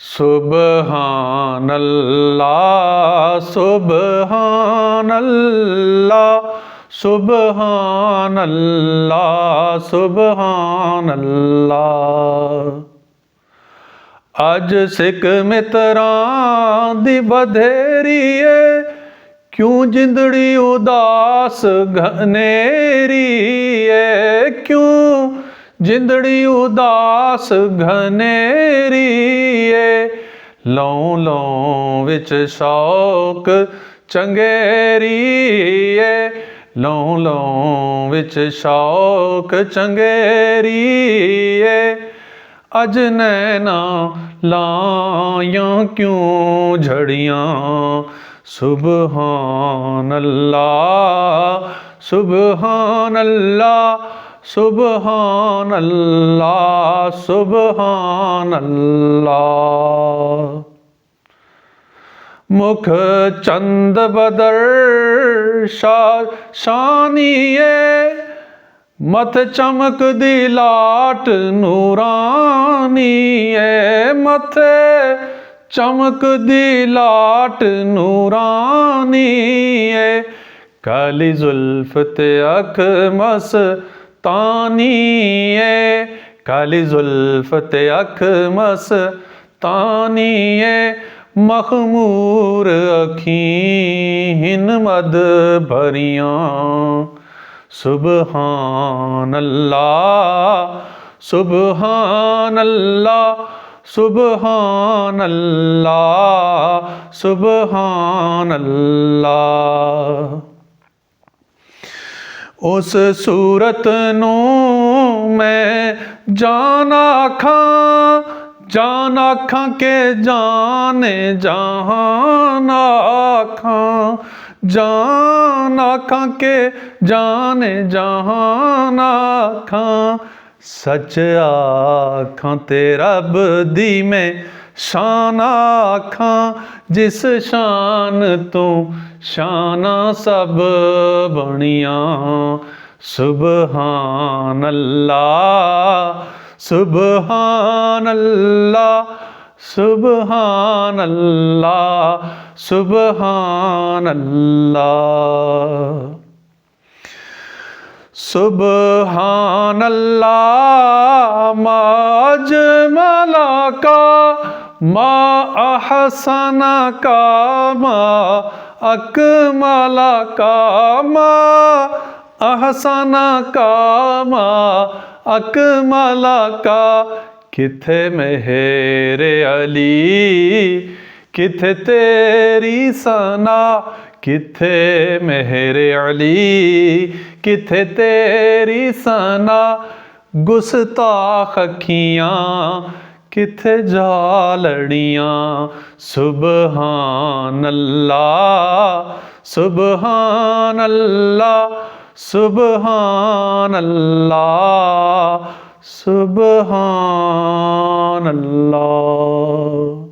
सुबहानल्लाह सुबहानल्लाह सुबहानल्लाह सुबहानल्लाह। अज सिख मित्रां दी बधेरी है, क्यों जिंदड़ी उदास घनेरी है, क्यों जिंदड़ी उदास घनेरी है। लौं लौं विच शौक चंगेरी है, लौं लौं विच शौक चंगेरी है। अज नैना लायां क्यों झड़ियां, सुबहानल्लाह सुबहानल्लाह सुबहानल्लाह सुबहानल्लाह। मुख चंद बदर शानिए, मथ चमक दी लाट नूरानी है, मथे चमक दी लाट नूरानी है। काली जुल्फ ते अख मस्तानी है, काली जुल्फ ते अख मस्तानी है। मखमूर अखीं मद भरियां, सुबहानल्लाह सुबहानल्लाह सुबहानल्लाह सुबहानल्लाह। उस सूरत नूं मैं जान आखां, जान आखां के जाने जहान आखां, जान आखां के जाने जहान आखां। सच आखां ते रब दी मैं शान आखां, जिस शान तो शाना सब बनियां। सुबहानल्लाह सुबहानल्लाह सुबहानल्लाह सुबहानल्लाह। सुबहानल्लाह मा अजमला का, मा अहसना का, मा अकमला का, मा अहसना का, मा अकमला का। किथे मेरे अली किथे तेरी सना, किथे मेरे अली किथे तेरी सना। गुस्ताख अखियां किथे जा लड़ियां, सुबहानल्लाह सुबहानल्लाह सुबहानल्लाह सुबहानल्लाह।